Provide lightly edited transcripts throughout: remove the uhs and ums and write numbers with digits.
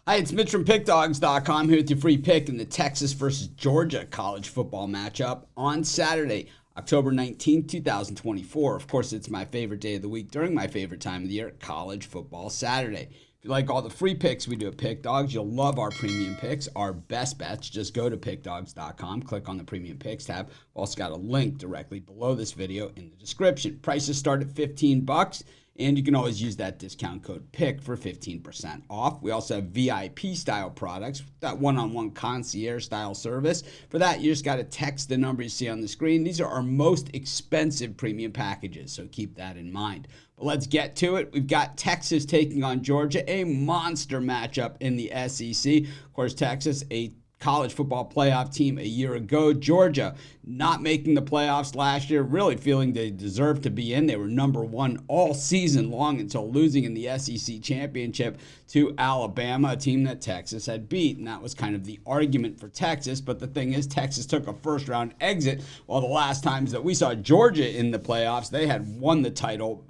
Hi, it's Mitch from Pickdawgz.com here with your free pick in the Texas versus Georgia college football matchup on Saturday, October 19th, 2024. Of course, it's my favorite day of the week during my favorite time of the year, college football Saturday. If you like all the free picks we do at Pick Dawgz, you'll love our premium picks, our best bets. Just go to Pickdawgz.com, click on the premium picks tab. We've also got a link directly below this video in the description. Prices start at $15. And you can always use that discount code PICK for 15% off. We also have VIP style products, that one-on-one concierge style service. For that, you just got to text the number you see on the screen. These are our most expensive premium packages, so keep that in mind. But let's get to it. We've got Texas taking on Georgia, a monster matchup in the SEC. Of course, Texas, a college football playoff team a year ago. Georgia not making the playoffs last year, really feeling they deserved to be in. They were number one all season long until losing in the SEC championship to Alabama, a team that Texas had beat. And that was kind of the argument for Texas. But the thing is, Texas took a first round exit, while the last times that we saw Georgia in the playoffs, they had won the title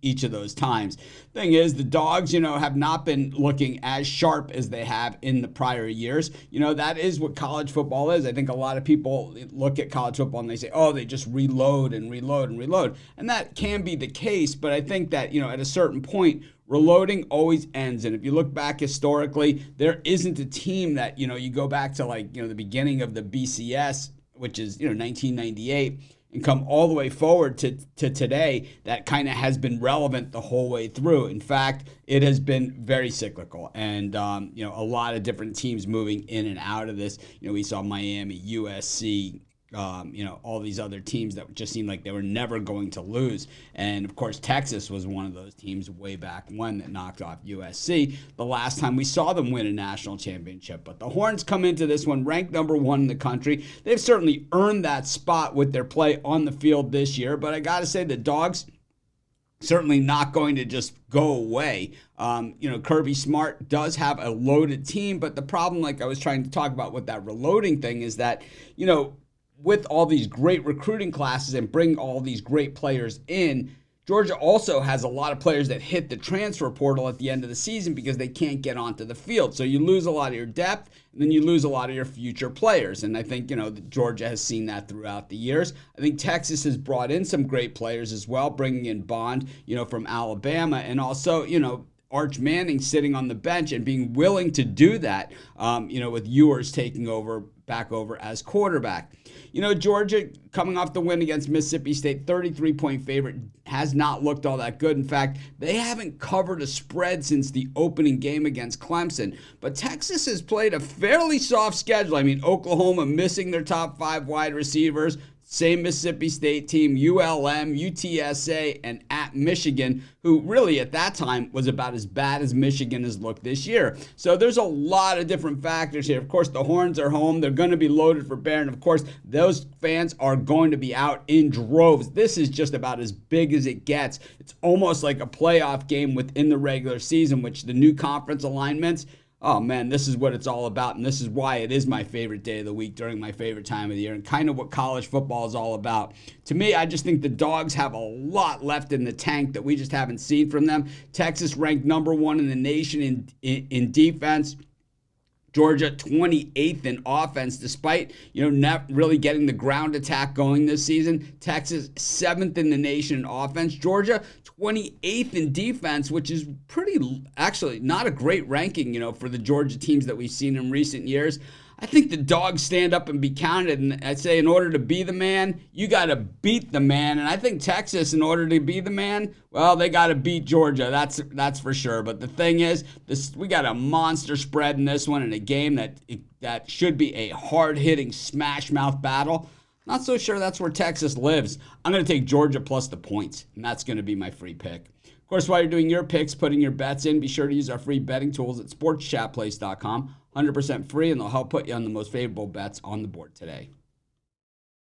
each of those times. Thing is, the Dogs, have not been looking as sharp as they have in the prior years. That is what college football is. I think a lot of people look at college football and they say, oh, they just reload and reload and reload. And that can be the case, but I think that, at a certain point, reloading always ends. And if you look back historically, there isn't a team that, you go back to the beginning of the BCS, which is, 1998, and come all the way forward to today, that kind of has been relevant the whole way through. In fact, it has been very cyclical, and a lot of different teams moving in and out of this. We saw Miami, USC, all these other teams that just seemed like they were never going to lose. And of course, Texas was one of those teams way back when that knocked off USC the last time we saw them win a national championship. But the Horns come into this one ranked number one in the country. They've certainly earned that spot with their play on the field this year. But I got to say, the Dogs certainly not going to just go away. Kirby Smart does have a loaded team, but the problem, like I was trying to talk about with that reloading thing, is that, with all these great recruiting classes and bring all these great players in, Georgia also has a lot of players that hit the transfer portal at the end of the season because they can't get onto the field. So you lose a lot of your depth, and then you lose a lot of your future players. And I think, Georgia has seen that throughout the years. I think Texas has brought in some great players as well, bringing in Bond, from Alabama, and also, Arch Manning sitting on the bench and being willing to do that, with Ewers taking back over as quarterback. Georgia, coming off the win against Mississippi State, 33-point favorite, has not looked all that good. In fact, they haven't covered a spread since the opening game against Clemson. But Texas has played a fairly soft schedule. Oklahoma missing their top 5 wide receivers. Same Mississippi State team, ULM, UTSA, and at Michigan, who really at that time was about as bad as Michigan has looked this year. So there's a lot of different factors here. Of course, the Horns are home. They're going to be loaded for bear. And of course, those fans are going to be out in droves. This is just about as big as it gets. It's almost like a playoff game within the regular season, which the new conference alignments, oh man, this is what it's all about, and this is why it is my favorite day of the week during my favorite time of the year, and kind of what college football is all about. To me, I just think the Dogs have a lot left in the tank that we just haven't seen from them. Texas ranked number one in the nation in defense. Georgia 28th in offense, despite not really getting the ground attack going this season. Texas 7th in the nation in offense. Georgia 28th in defense, which is actually not a great ranking, for the Georgia teams that we've seen in recent years. I think the Dogs stand up and be counted, and I'd say in order to be the man, you got to beat the man. And I think Texas, in order to be the man, well, they got to beat Georgia. That's for sure. But the thing is, we got a monster spread in this one, in a game that should be a hard-hitting smash mouth battle. Not so sure that's where Texas lives. I'm going to take Georgia plus the points, and that's going to be my free pick. Of course, while you're doing your picks, putting your bets in, be sure to use our free betting tools at sportschatplace.com. 100% free, and they'll help put you on the most favorable bets on the board today.